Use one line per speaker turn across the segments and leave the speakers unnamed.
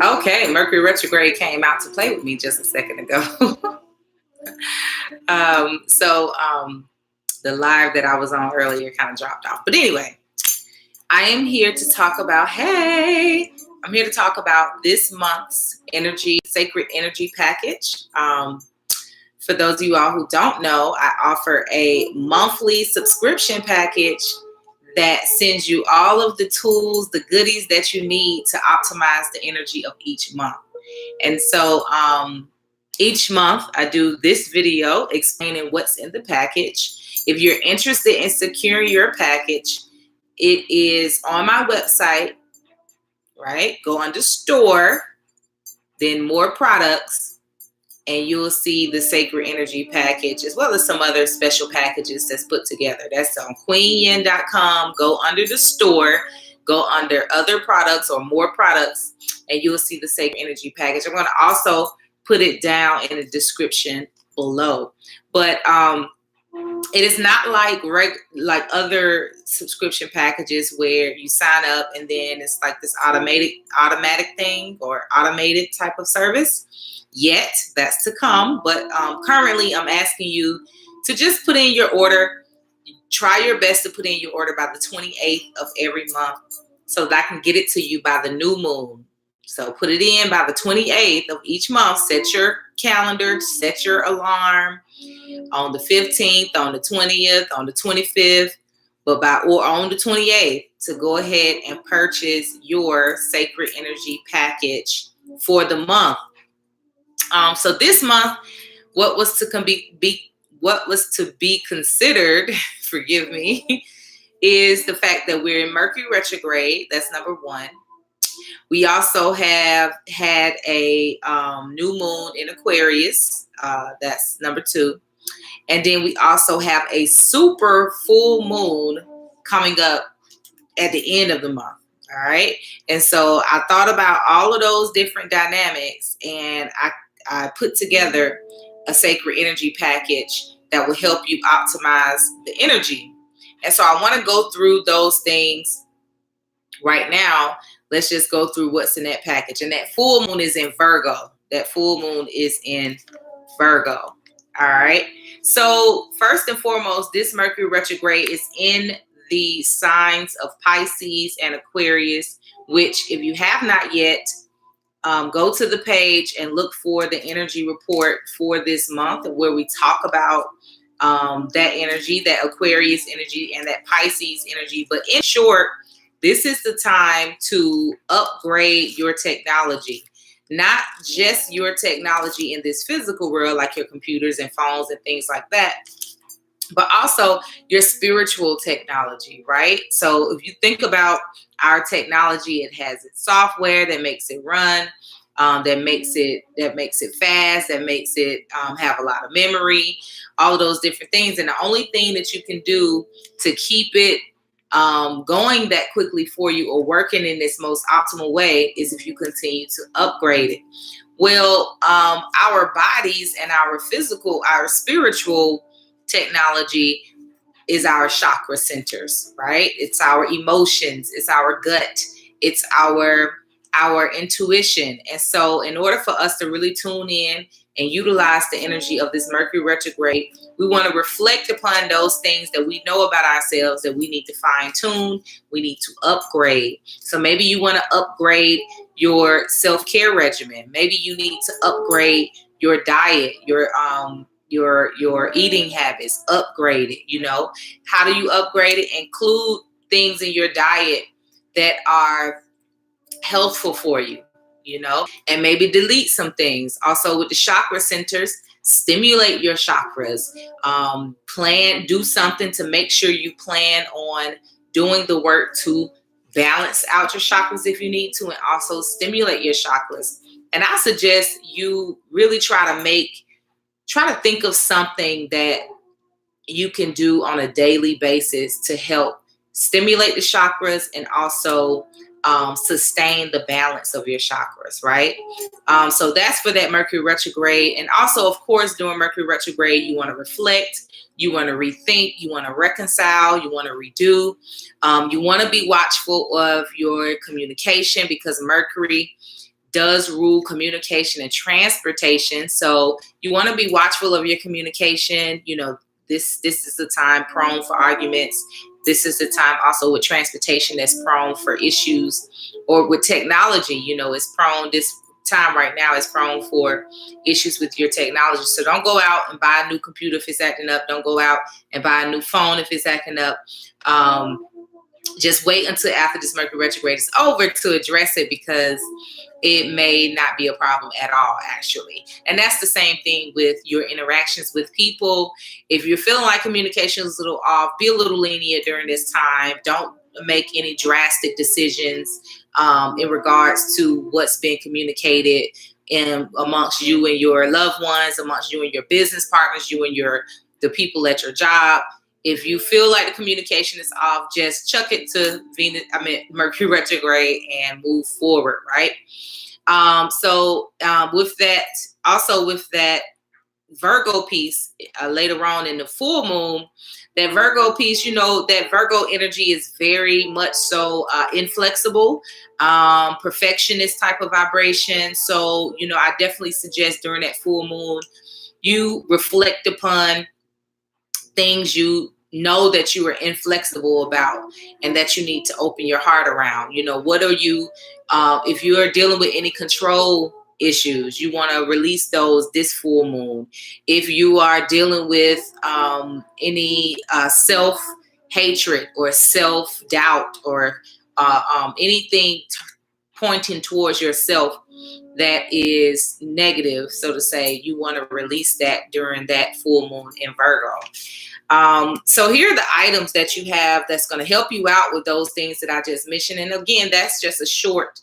Okay, Mercury retrograde came out to play with me just a second ago. The live that I was on earlier kind of dropped off. But anyway, I am here to talk about, I'm here to talk about this month's sacred energy package. For those of you all who don't know, I offer a monthly subscription package that sends you all of the tools, the goodies that you need to optimize the energy of each month. And so each month I do this video explaining what's in the package. If you're interested in securing your package, it is on my website, right? Go under store, then more products, and you'll see the Sacred Energy package, as well as some other special packages that's put together. That's on queenyin.com. Go under the store, go under other products or more products, and you'll see the Sacred Energy package. I'm going to also put it down in the description below. But it is not like other subscription packages where you sign up and then it's like this automatic thing or automated type of service. Yet that's to come, but currently I'm asking you to just put in your order. Try your best to put in your order by the 28th of every month so that I can get it to you by the new moon. So put it in by the 28th of each month. Set your calendar, set your alarm on the 15th, on the 20th, on the 25th, or on the 28th to go ahead and purchase your Sacred Energy package for the month. So this month, what was to be considered, forgive me, is the fact that we're in Mercury retrograde. That's number one. We also have had a new moon in Aquarius. That's number two. And then we also have a super full moon coming up at the end of the month. All right. And so I thought about all of those different dynamics, and I put together a Sacred Energy package that will help you optimize the energy. And so I want to go through those things right now. Let's just go through what's in that package. And that full moon is in Virgo. All right. So first and foremost, this Mercury retrograde is in the signs of Pisces and Aquarius, which if you have not yet, go to the page and look for the energy report for this month where we talk about that energy, that Aquarius energy and that Pisces energy. But in short, this is the time to upgrade your technology, not just your technology in this physical world, like your computers and phones and things like that, but also your spiritual technology, right? So if you think about our technology, it has its software that makes it run, that makes it fast, that makes it have a lot of memory, all of those different things. And the only thing that you can do to keep it going that quickly for you or working in this most optimal way is if you continue to upgrade it. Well, our bodies and our spiritual technology is our chakra centers, right? It's our emotions, it's our gut, it's our intuition. And so in order for us to really tune in and utilize the energy of this Mercury retrograde, we want to reflect upon those things that we know about ourselves that we need to fine tune, we need to upgrade. So maybe you want to upgrade your self-care regimen. Maybe you need to upgrade your diet, your eating habits, upgrade it. You know, how do you upgrade it? Include things in your diet that are healthful for you, you know, and maybe delete some things. Also with the chakra centers, stimulate your chakras, do something to make sure you plan on doing the work to balance out your chakras if you need to, and also stimulate your chakras. And I suggest you really try to think of something that you can do on a daily basis to help stimulate the chakras and also sustain the balance of your chakras, right? So that's for that Mercury retrograde. And also, of course, during Mercury retrograde, you want to reflect, you want to rethink, you want to reconcile, you want to redo. You want to be watchful of your communication because Mercury does rule communication and transportation. So you want to be watchful of your communication. You know, this is the time prone for arguments. This is the time also with transportation that's prone for issues, or with technology, you know, it's prone, this time right now is prone for issues with your technology. So don't go out and buy a new computer if it's acting up. Don't go out and buy a new phone if it's acting up. Just wait until after this Mercury retrograde is over to address it, because it may not be a problem at all, actually. And that's the same thing with your interactions with people. If you're feeling like communication is a little off, be a little lenient during this time. Don't make any drastic decisions in regards to what's being communicated amongst you and your loved ones, amongst you and your business partners, you and the people at your job. If you feel like the communication is off, just chuck it to Mercury retrograde and move forward, right? With that, also with that Virgo piece later on in the full moon, that Virgo piece, you know, that Virgo energy is very much so inflexible, perfectionist type of vibration. So, you know, I definitely suggest during that full moon, you reflect upon things you know that you are inflexible about and that you need to open your heart around. You know, what are you, if you are dealing with any control issues, you want to release those this full moon. If you are dealing with any self-hatred or self-doubt or anything pointing towards yourself that is negative, so to say, you want to release that during that full moon in Virgo. So here are the items that you have that's going to help you out with those things that I just mentioned. And again, that's just a short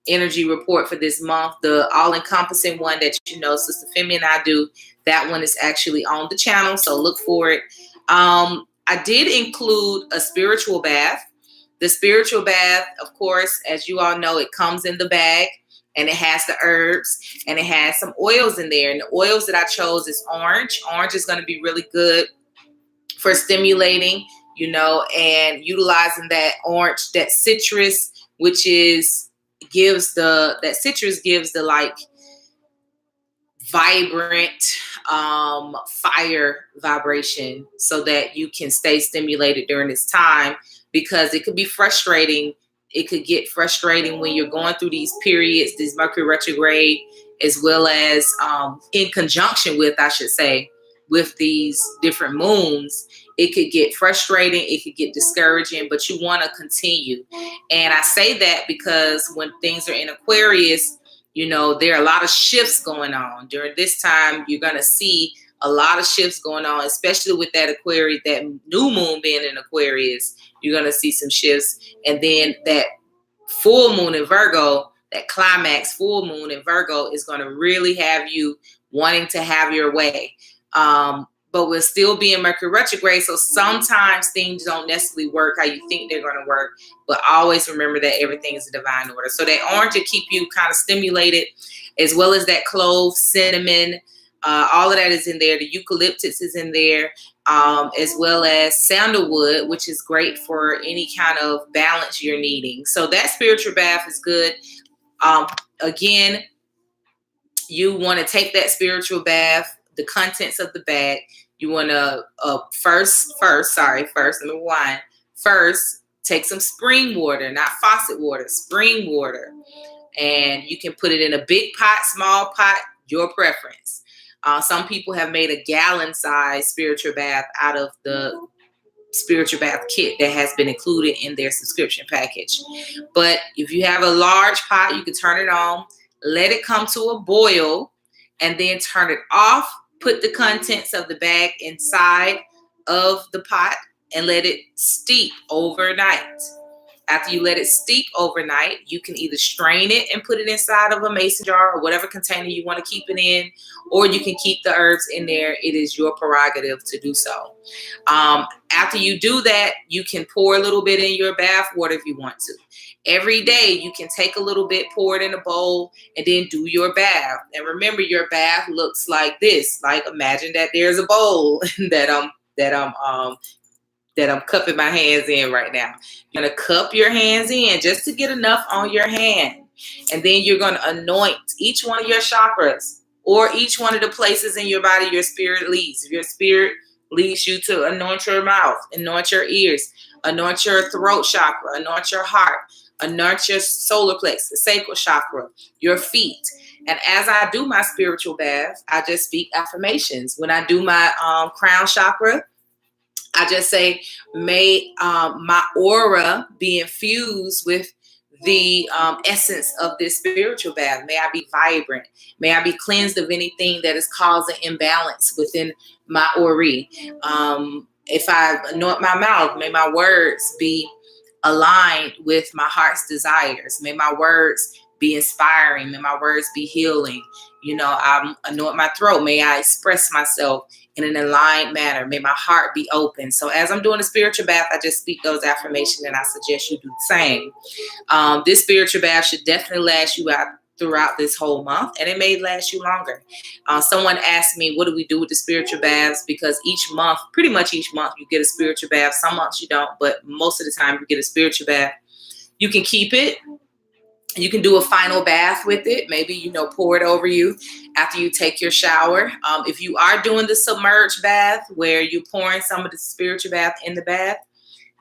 energy report for this month. The all-encompassing one that, you know, Sister Femi and I do, that one is actually on the channel, so look for it. I did include a spiritual bath. The spiritual bath, of course, as you all know, it comes in the bag. And it has the herbs and it has some oils in there. And the oils that I chose is orange. Orange is going to be really good for stimulating, you know, and utilizing that orange, that citrus, which is that citrus gives the like vibrant fire vibration, so that you can stay stimulated during this time, because it could be frustrating. It could get frustrating when you're going through these periods, this Mercury retrograde, as well as in conjunction with, I should say, with these different moons. It could get frustrating. It could get discouraging, but you want to continue. And I say that because when things are in Aquarius, you know, there are a lot of shifts going on. During this time, you're going to see a lot of shifts going on, especially with that Aquarius, that new moon being in Aquarius. You're going to see some shifts. And then that full moon in Virgo, that climax full moon in Virgo, is going to really have you wanting to have your way. But we'll still be in Mercury retrograde, so sometimes things don't necessarily work how you think they're going to work. But always remember that everything is a divine order. So that orange will keep you kind of stimulated, as well as that clove, cinnamon, all of that is in there. The eucalyptus is in there, as well as sandalwood, which is great for any kind of balance you're needing. So that spiritual bath is good. Again, you want to take that spiritual bath, the contents of the bag. You want to first, number one, first take some spring water, not faucet water, spring water. And you can put it in a big pot, small pot, your preference. Some people have made a gallon-sized spiritual bath out of the spiritual bath kit that has been included in their subscription package. But if you have a large pot, you can turn it on, let it come to a boil, and then turn it off. Put the contents of the bag inside of the pot and let it steep overnight. After you let it steep overnight, you can either strain it and put it inside of a mason jar or whatever container you want to keep it in, or you can keep the herbs in there. It is your prerogative to do so. After you do that, you can pour a little bit in your bath water if you want to. Every day, you can take a little bit, pour it in a bowl, and then do your bath. And remember, your bath looks like this. Like, imagine that there's a bowl that I'm cupping my hands in right now. You're going to cup your hands in just to get enough on your hand. And then you're going to anoint each one of your chakras or each one of the places in your body your spirit leads. If your spirit leads you to anoint your mouth, anoint your ears, anoint your throat chakra, anoint your heart, anoint your solar plexus, the sacral chakra, your feet. And as I do my spiritual bath, I just speak affirmations. When I do my crown chakra, I just say, may my aura be infused with the essence of this spiritual bath. May I be vibrant. May I be cleansed of anything that is causing imbalance within my aura. If I anoint my mouth, may my words be aligned with my heart's desires. May my words be inspiring. May my words be healing. I anoint my throat. May I express myself in an aligned manner. May my heart be open. So as I'm doing a spiritual bath, I just speak those affirmations, and I suggest you do the same. This spiritual bath should definitely last you out throughout this whole month, and it may last you longer. Someone asked me, what do we do with the spiritual baths? Because pretty much each month, you get a spiritual bath. Some months you don't, but most of the time you get a spiritual bath. You can keep it. You can do a final bath with it. Maybe, pour it over you after you take your shower. If you are doing the submerged bath where you're pouring some of the spiritual bath in the bath,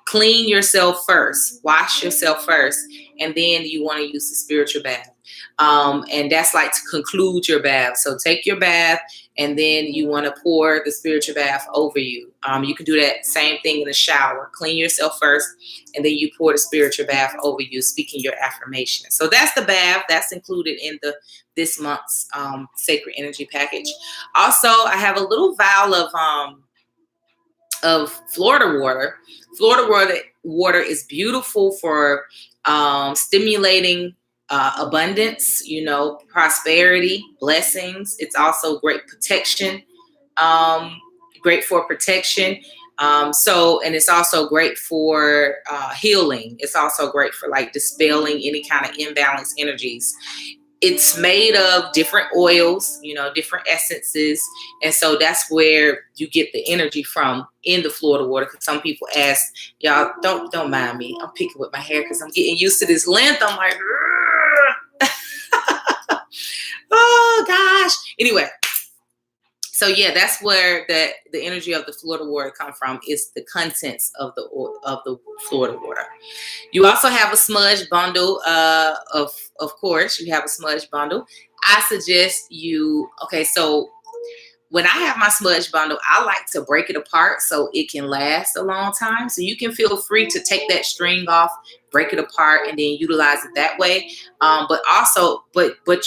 clean yourself first, wash yourself first, and then you want to use the spiritual bath. And that's like to conclude your bath. So take your bath, and then you want to pour the spiritual bath over you. You can do that same thing in the shower. Clean yourself first, and then you pour the spiritual bath over you, speaking your affirmation. So that's the bath. That's included in this month's Sacred Energy package. Also, I have a little vial of Florida water. Florida water is beautiful for stimulating abundance, prosperity, blessings. It's also great protection, great for protection. And it's also great for healing. It's also great for like dispelling any kind of imbalanced energies. It's made of different oils, different essences. And so that's where you get the energy from in the Florida water. Because some people ask, y'all, don't mind me. I'm picking with my hair because I'm getting used to this length. I'm like, oh gosh. Anyway, so yeah, that's where the energy of the Florida water come from, is the contents of the Florida water. You also have a smudge bundle. Of course, you have a smudge bundle. I suggest so when I have my smudge bundle, I like to break it apart so it can last a long time. So you can feel free to take that string off, break it apart, and then utilize it that way. But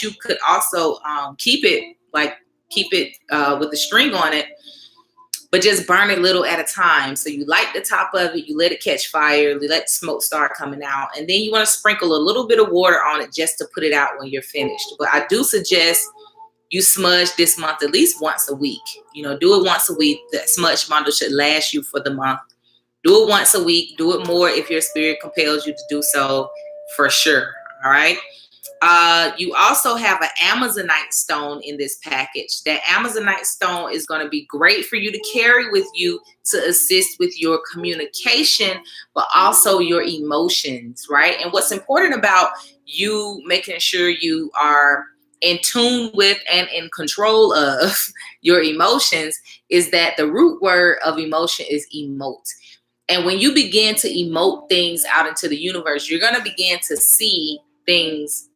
you could also keep it with the string on it, but just burn it little at a time. So you light the top of it, you let it catch fire, you let the smoke start coming out, and then you want to sprinkle a little bit of water on it just to put it out when you're finished. But I do suggest you smudge this month at least once a week. Do it once a week. The smudge bundle should last you for the month. Do it once a week. Do it more if your spirit compels you to do so, for sure. All right. You also have an Amazonite stone in this package. That Amazonite stone is going to be great for you to carry with you to assist with your communication, but also your emotions, right? And what's important about you making sure you are in tune with and in control of your emotions is that the root word of emotion is emote. And when you begin to emote things out into the universe, you're going to begin to see things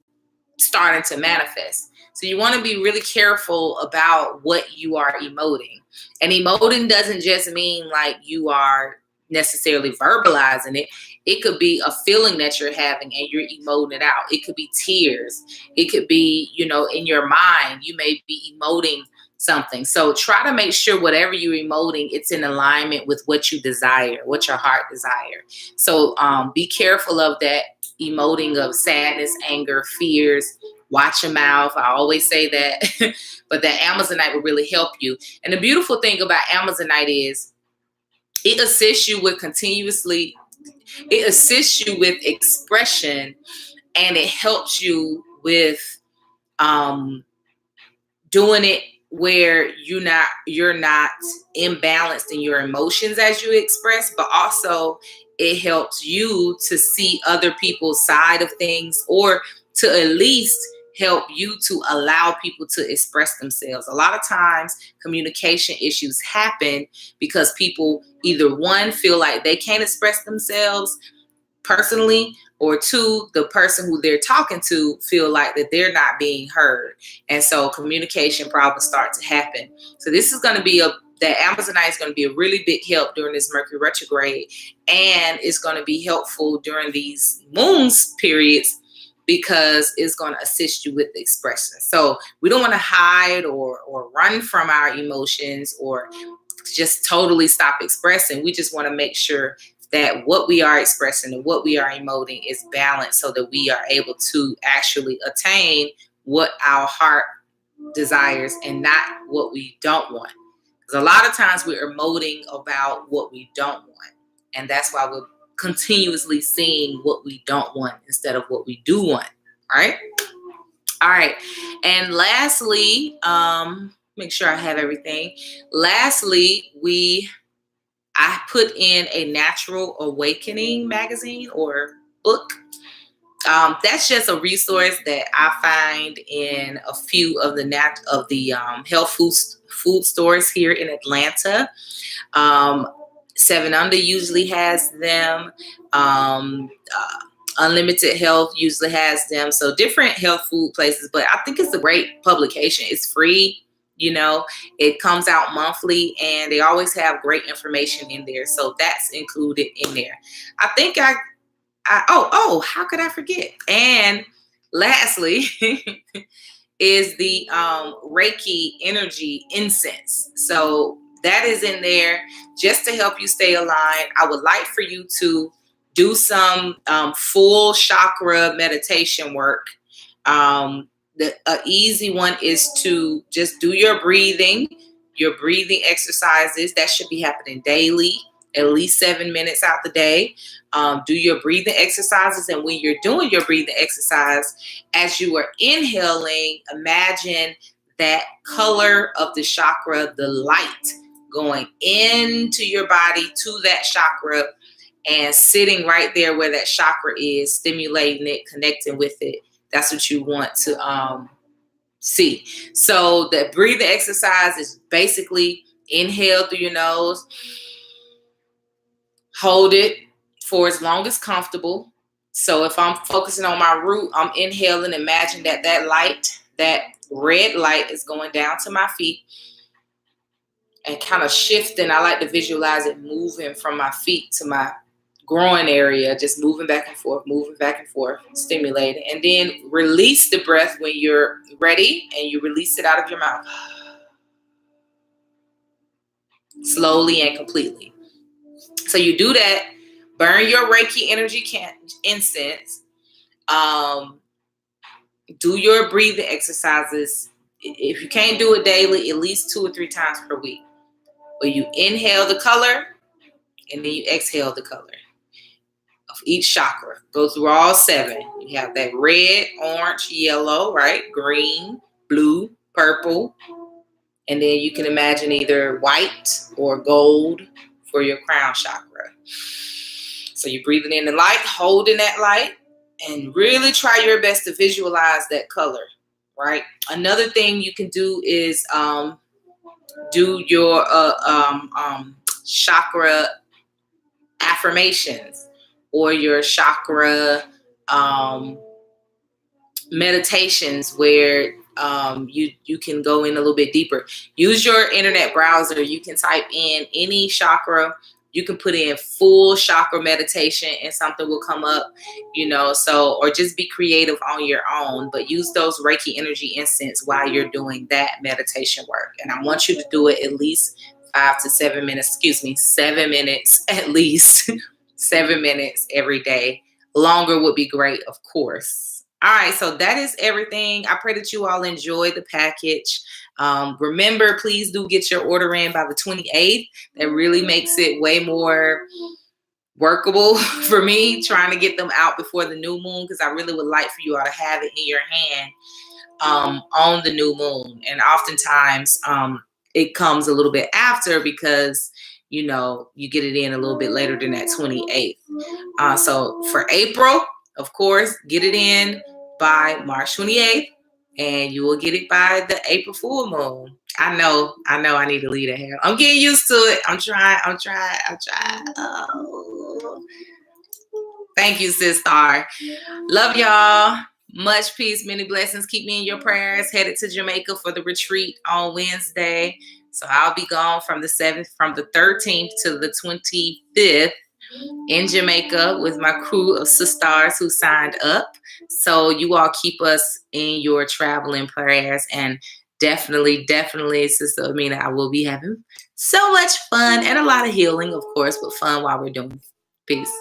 starting to manifest. So you want to be really careful about what you are emoting. And emoting doesn't just mean like you are necessarily verbalizing it. It could be a feeling that you're having and you're emoting it out. It could be tears. It could be, in your mind, you may be emoting something. So try to make sure whatever you're emoting, it's in alignment with what you desire, what your heart desire. So be careful of that emoting of sadness, anger, fears. Watch your mouth. I always say that. But that Amazonite will really help you. And the beautiful thing about Amazonite is it assists you with expression, and it helps you with doing it where you're not imbalanced in your emotions as you express, but also it helps you to see other people's side of things, or to at least help you to allow people to express themselves. A lot of times communication issues happen because people either, one, feel like they can't express themselves personally, or two, the person who they're talking to feel like that they're not being heard, and so communication problems start to happen. So this is going to be that Amazonite is going to be a really big help during this Mercury retrograde, and it's going to be helpful during these moons periods because it's going to assist you with the expression. So we don't want to hide or run from our emotions or just totally stop expressing. We just want to make sure that what we are expressing and what we are emoting is balanced, so that we are able to actually attain what our heart desires and not what we don't want. Because a lot of times we're emoting about what we don't want, and that's why we're continuously seeing what we don't want instead of what we do want. All right. And lastly, make sure I have everything. Lastly, I put in a Natural Awakening magazine or book. That's just a resource that I find in a few of the health food stores here in Atlanta. 7 Under usually has them. Unlimited Health usually has them. So different health food places, but I think it's a great publication. It's free. It comes out monthly, and they always have great information in there. So that's included in there. I think how could I forget? And lastly, is the Reiki energy incense. So that is in there just to help you stay aligned. I would like for you to do some full chakra meditation work. The easy one is to just do your breathing exercises. That should be happening daily, at least 7 minutes out the day. Do your breathing exercises. And when you're doing your breathing exercise, as you are inhaling, imagine that color of the chakra, the light going into your body to that chakra and sitting right there where that chakra is, stimulating it, connecting with it. That's what you want to see. So the breathing exercise is basically inhale through your nose, hold it for as long as comfortable. So if I'm focusing on my root, I'm inhaling. Imagine that light, that red light, is going down to my feet and kind of shifting. I like to visualize it moving from my feet to my groin area, just moving back and forth, stimulating. And then release the breath when you're ready, and you release it out of your mouth. Slowly and completely. So you do that, burn your Reiki energy incense, do your breathing exercises. If you can't do it daily, at least 2 or 3 times per week, where you inhale the color and then you exhale the color of each chakra. Go through all 7. You have that red, orange, yellow, right? Green, blue, purple. And then you can imagine either white or gold for your crown chakra. So you're breathing in the light, holding that light, and really try your best to visualize that color, right? Another thing you can do is do your chakra affirmations or your chakra meditations, where you can go in a little bit deeper. Use your internet browser. You can type in any chakra You can put in full chakra meditation and something will come up, so, or just be creative on your own, but use those Reiki energy incense while you're doing that meditation work. And I want you to do it at least 5 to 7 minutes, 7 minutes at least, 7 minutes every day. Longer would be great, of course. All right, so that is everything. I pray that you all enjoy the package. Remember, please do get your order in by the 28th. That really makes it way more workable for me, trying to get them out before the new moon, because I really would like for you all to have it in your hand on the new moon. And oftentimes it comes a little bit after, because you get it in a little bit later than that 28th. So for April, of course, get it in by March 28th, and you will get it by the April full moon. I know I need to leave that here. I'm getting used to it. I'm trying. Oh. Thank you, Sis Star. Love y'all. Much peace, many blessings. Keep me in your prayers. Headed to Jamaica for the retreat on Wednesday. So I'll be gone from the 13th to the 25th in Jamaica with my crew of sisters who signed up. So you all keep us in your traveling prayers, and definitely, Sister Amina, I will be having so much fun and a lot of healing, of course, but fun while we're doing it. Peace.